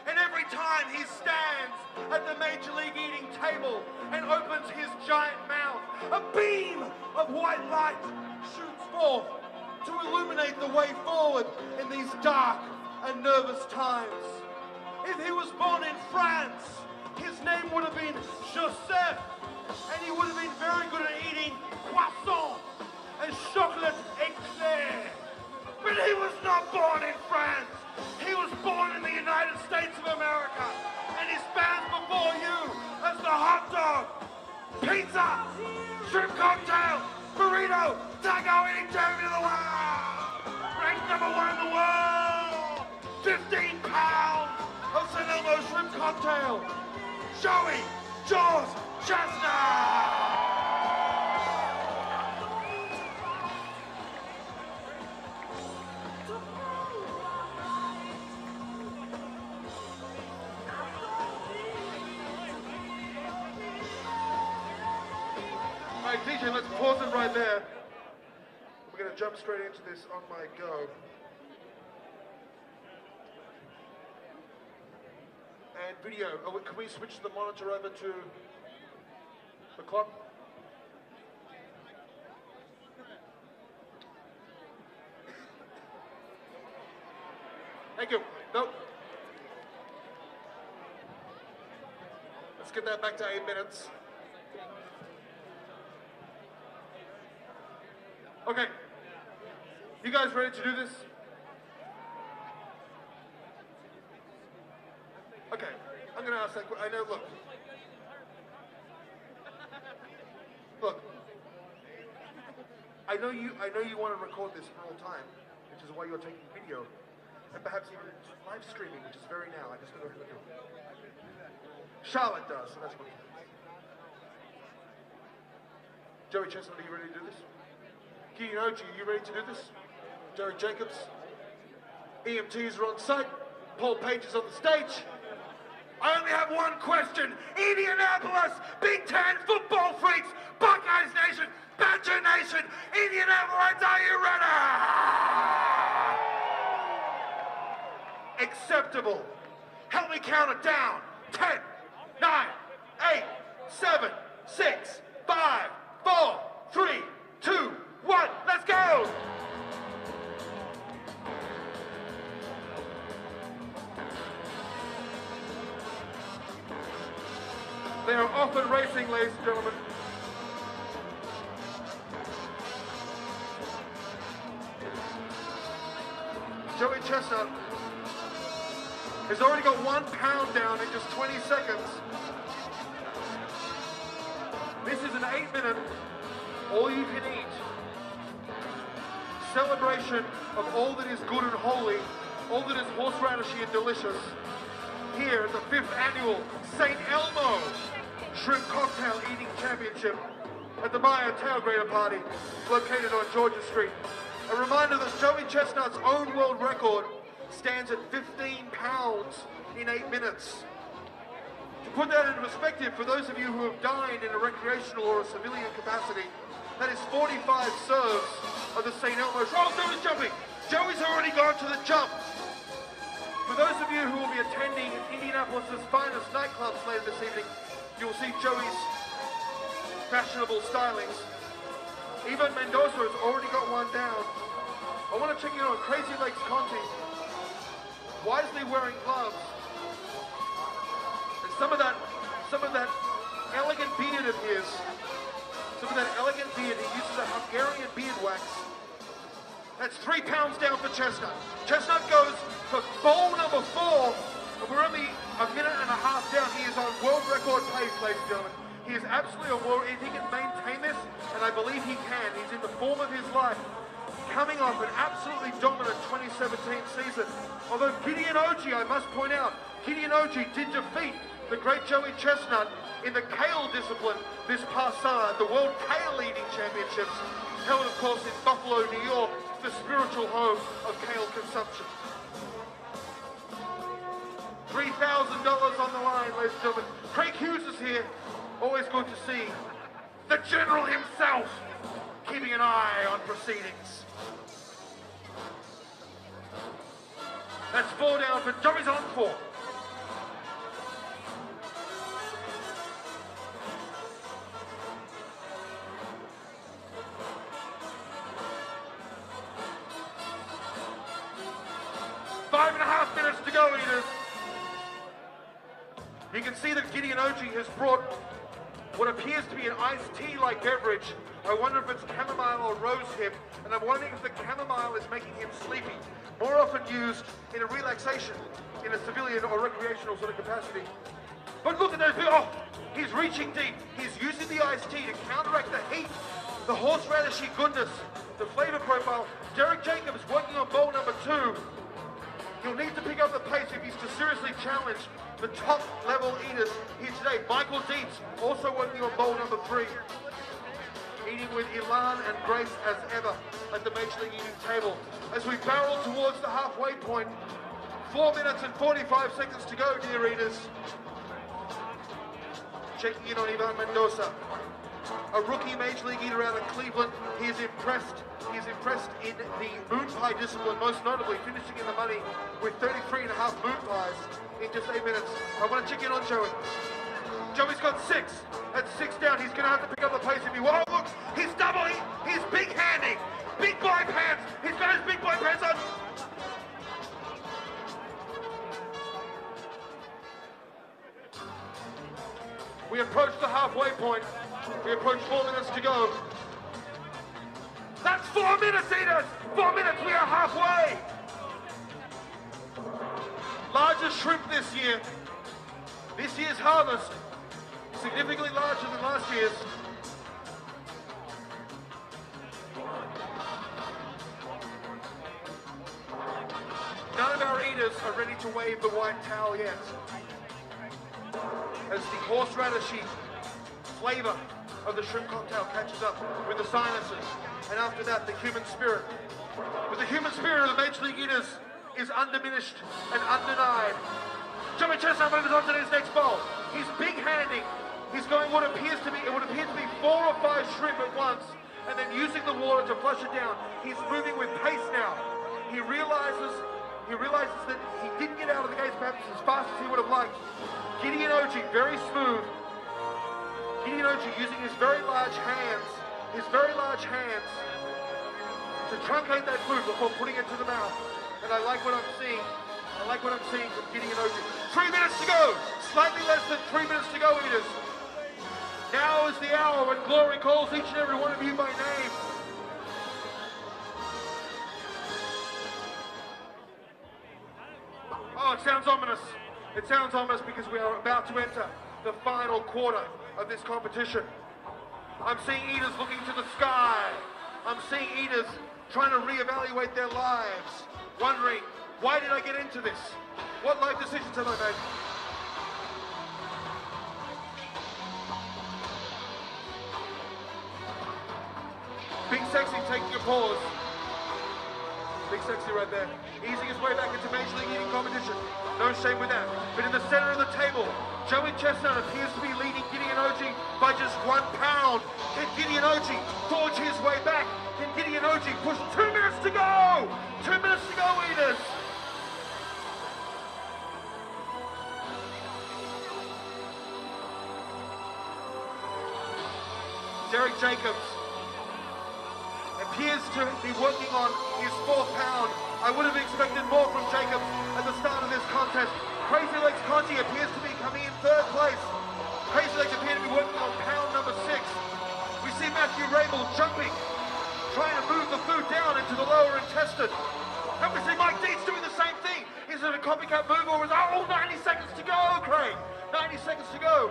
[SPEAKER 1] And every time he stands at the Major League Eating table and opens his giant mouth, a beam of white light shoots forth to illuminate the way forward in these dark and nervous times. If he was born in France, his name would have been Joseph, and he would have been very good at eating croissant and chocolate éclair. But he was not born in France. He was born in the United States of America, and he stands before you as the hot dog, pizza, shrimp cocktail, burrito, taco eating champion of the world! Ranked #1 in the world! 15 pounds of St. Elmo shrimp cocktail! Joey Jaws Chestnut! All right, DJ, let's pause it right there. We're going to jump straight into this on my go. And video, can we switch the monitor over to the clock? Thank you. Nope. Let's get that back to 8 minutes. Okay, you guys ready to do this? Okay, I'm gonna ask that. I know. Look. I know you want to record this for all time, which is why you're taking video, and perhaps even live streaming, which is very now. I just don't know who to do it. Charlotte does, so that's what. Joey Chestnut, are you ready to do this? Gideon Ochi, are you ready to do this? Derek Jacobs. EMTs are on site. Paul Page is on the stage. I only have one question. Indianapolis, Big Ten football freaks, Buckeyes Nation, Badger Nation, Indianapolis, are you ready? Acceptable. Help me count it down. 10, 9, 8, 7, 6, 5, 4, 3, 2, 1, let's go! They are off and racing, ladies and gentlemen. Joey Chestnut has already got 1 pound down in just 20 seconds. This is an 8-minute, all-you-can-eat celebration of all that is good and holy, all that is horseradishy and delicious, here at the 5th annual St. Elmo Shrimp Cocktail Eating Championship at the Maya Tailgrater Party, located on Georgia Street. A reminder that Joey Chestnut's own world record stands at 15 pounds in 8 minutes. To put that into perspective, for those of you who have dined in a recreational or a civilian capacity, that is 45 serves of the St. Elmo. Oh, Joey's jumping! Joey's already gone to the jump! For those of you who will be attending Indianapolis' finest nightclubs later this evening, you will see Joey's fashionable stylings. Ivan Mendoza has already got one down. I want to check in on Crazy Legs Conti, wisely wearing gloves. And some of that elegant beard of his, he uses a Hungarian beard wax. That's 3 pounds down for Chestnut. Chestnut goes for bowl number 4, and we're only a minute and a half down. He is on world record pace, ladies and gentlemen. He is absolutely a world, if he can maintain this, and I believe he can, he's in the form of his life, coming off an absolutely dominant 2017 season. Although Gideon Oji, I must point out, Gideon Oji did defeat the great Joey Chestnut in the kale discipline this past summer at the World Kale Eating Championships, held of course in Buffalo, New York, the spiritual home of kale consumption. $3,000 on the line, ladies and gentlemen. Craig Hughes is here. Always good to see the General himself keeping an eye on proceedings. That's 4 down for Joey's on 4. Five and a half minutes to go, eaters. You can see that Gideon Oji has brought what appears to be an iced tea-like beverage. I wonder if it's chamomile or rose hip, and I'm wondering if the chamomile is making him sleepy. More often used in a relaxation, in a civilian or recreational sort of capacity. But look at those people. Oh, he's reaching deep. He's using the iced tea to counteract the heat, the horseradishy goodness, the flavor profile. Derek Jacobs working on bowl number 2. He'll need to pick up the pace if he's to seriously challenge the top level eaters here today. Michael Dietz also working on bowl number 3. Eating with Ilan and Grace as ever at the Major League Eating table. As we barrel towards the halfway point, 4 minutes and 45 seconds to go, dear eaters. Checking in on Ivan Mendoza, a rookie Major League eater out of Cleveland. He is impressed. He is impressed in the moon pie discipline, most notably finishing in the money with 33.5 moon pies in just 8 minutes. I want to check in on Joey. Joey's got 6. That's 6 down. He's going to have to pick up the pace if he wants. Oh, look, he's doubling. He's big handing. Big boy pants. He's got his big boy pants on. We approach the halfway point. We approach 4 minutes to go. That's 4 minutes, eaters! 4 minutes, we are halfway! Largest shrimp this year. This year's harvest, significantly larger than last year's. None of our eaters are ready to wave the white towel yet. As the horseradishy flavor of the shrimp cocktail catches up with the sinuses, and after that the human spirit. But the human spirit of the Major League eaters is undiminished and undenied. Joey Chestnut moves on to his next bowl. He's big handing. He's going what appears to be 4 or 5 shrimp at once, and then using the water to flush it down. He's moving with pace now. He realizes that he didn't get out of the gates perhaps as fast as he would have liked. Gideon Oji, very smooth. Gideon Oji using his very large hands to truncate that food before putting it to the mouth. And I like what I'm seeing. from Gideon Oji. 3 minutes to go. Slightly less than 3 minutes to go, eaters. Now is the hour when glory calls each and every one of you by name. Oh, it sounds ominous. It sounds ominous because we are about to enter the final quarter of this competition. I'm seeing eaters looking to the sky. I'm seeing eaters trying to reevaluate their lives, wondering, why did I get into this? What life decisions have I made? Big Sexy taking a pause. Big Sexy right there. Easing his way back into Major League Eating competition. No shame with that. But in the center of the table, Joey Chestnut appears to be leading Gideon Oji by just 1 pound. Can Gideon Oji forge his way back? Can Gideon Oji push 2 minutes to go? 2 minutes to go, eaters. Derek Jacobs appears to be working on his 4th pound. I would have expected more from Jacobs at the start of this contest. Crazy Legs Conti appears to be coming in 3rd place. Crazy Legs appear to be working on pound number 6. We see Matthew Rabel jumping, trying to move the food down into the lower intestine. And we see Mike Deeds doing the same thing. Is it a copycat move or is it, oh, 90 seconds to go, Craig. 90 seconds to go.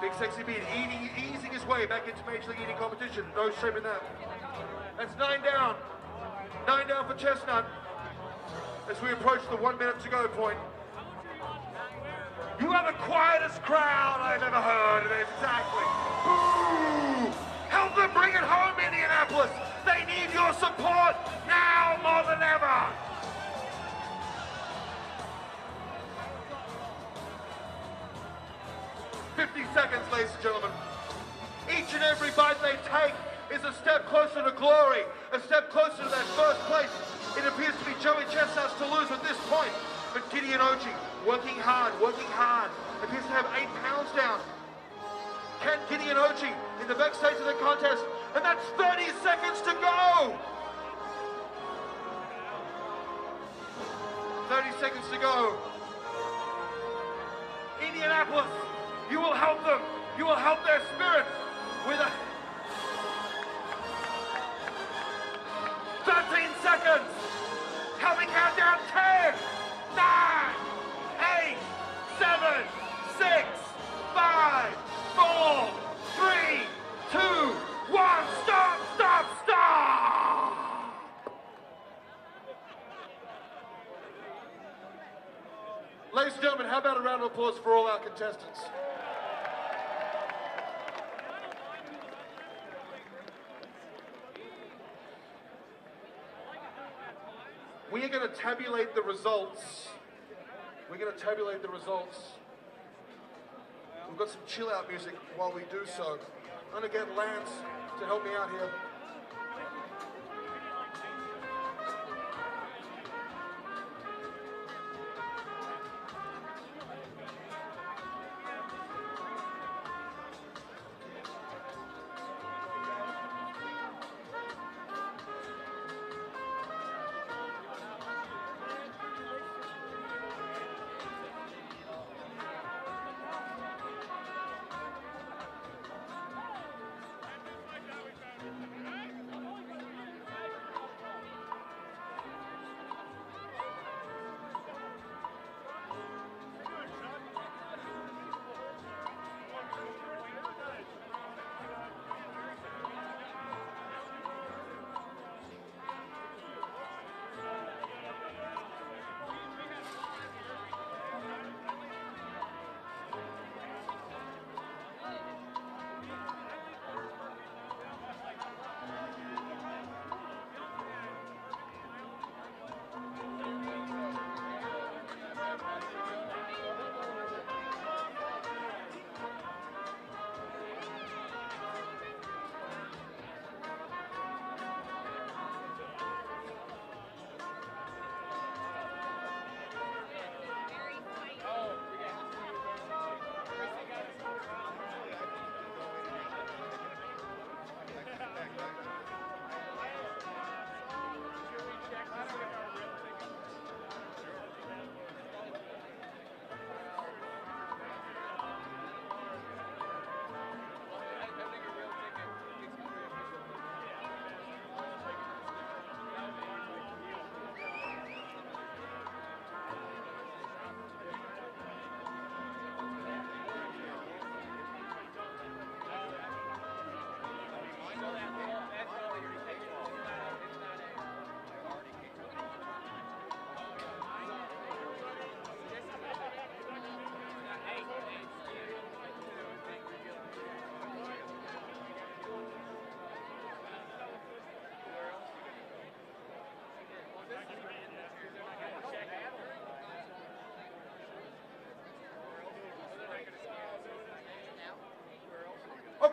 [SPEAKER 1] Big Sexy Beard easing his way back into Major League Eating competition. No shame in that. That's 9 down. 9 down for Chestnut as we approach the 1 minute to go point. You are the quietest crowd I've ever heard. Exactly. Boo! Help them bring it home, Indianapolis. They need your support now more than ever. Seconds, ladies and gentlemen. Each and every bite they take is a step closer to glory, a step closer to that 1st place. It appears to be Joey Chestnut to lose at this point, but Gideon Oji working hard, appears to have 8 pounds down. Can Gideon Oji in the backstage of the contest, and that's 30 seconds to go. 30 seconds to go. Indianapolis, you will help them. You will help their spirits with a 13 seconds. Help me count down 10, 9, 8, 7, 6, 5, 4, 3, 2, 1. Stop, stop, stop. Ladies and gentlemen, how about a round of applause for all our contestants? We are going to tabulate the results. We're going to tabulate the results. We've got some chill out music while we do so. I'm going to get Lance to help me out here.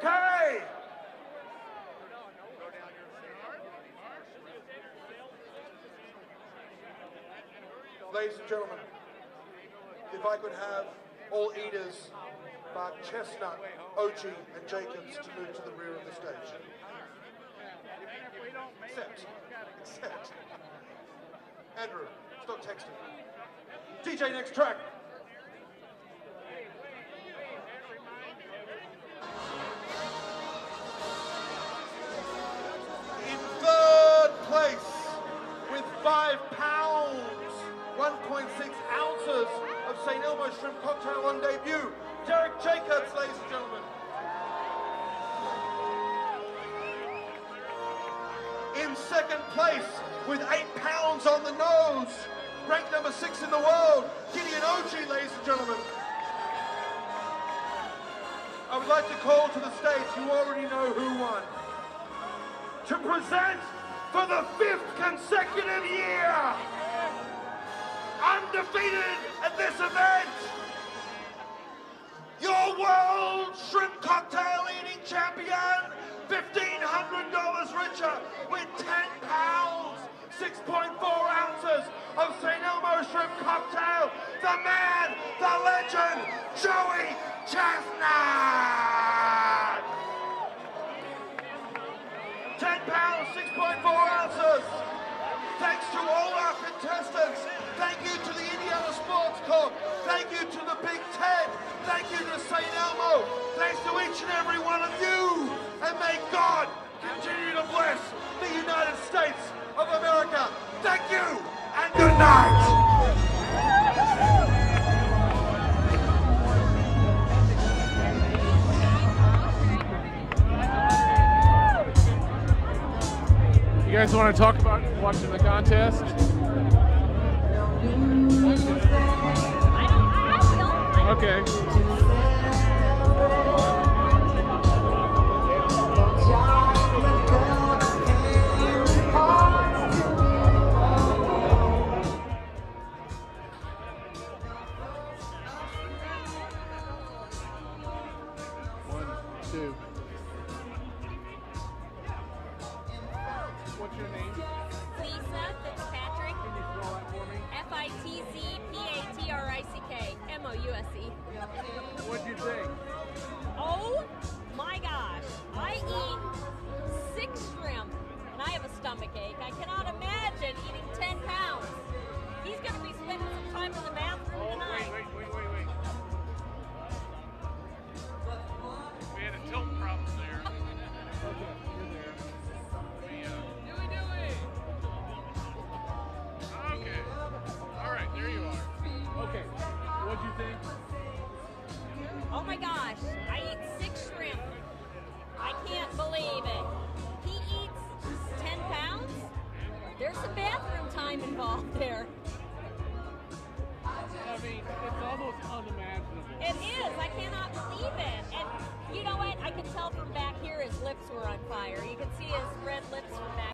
[SPEAKER 2] Okay.
[SPEAKER 1] Ladies and gentlemen, if I could have all eaters but Chestnut, Ochi, and Jacobs to move to the rear of the stage. Except. Andrew, stop texting. DJ, next track. In third place, with 5 pounds, 1.6 ounces of St. Elmo shrimp cocktail on debut, Derek Jacobs, ladies and gentlemen. In second place, with 8 pounds on the nose, ranked number 6 in the world, Gideon Ochi, ladies and gentlemen. I would like to call to the stage, you already know who won, to present for the 5th consecutive year, undefeated at this event, your world shrimp cocktail eating champion, $1,500 richer, with 10 pounds, 6.4 ounces of St. Elmo shrimp cocktail, the man, the legend, Joey Chestnut! 10 pounds, 6.4 ounces. Thanks to all our contestants. Thank you to the Indiana Sports Corp. Thank you to the Big Ten. Thank you to St. Elmo. Thanks to each and every one of you. And may God continue to bless the United States of America. Thank you and good night.
[SPEAKER 4] You guys want to talk about watching the contest? Okay. What's your name?
[SPEAKER 5] Lisa Fitzpatrick.
[SPEAKER 4] Can you spell that for me?
[SPEAKER 5] Fitzpatrick. MOUSE.
[SPEAKER 4] What'd you think?
[SPEAKER 5] Oh my gosh. I eat 6 shrimp and I have a stomach ache. I cannot imagine eating 10 pounds. He's going to be spending some time in the bathroom tonight.
[SPEAKER 4] Wait. We had a tilt problem there. Okay, you're there. Okay. All right, there you are. Okay. What'd you think?
[SPEAKER 5] Oh my gosh. I eat 6 shrimp. I can't believe it. He eats 10 pounds? There's some bathroom time involved there.
[SPEAKER 4] I mean, it's almost unimaginable.
[SPEAKER 5] It is. I cannot believe it. And you know what? I could tell from back here his lips were on fire. You can see his red lips from back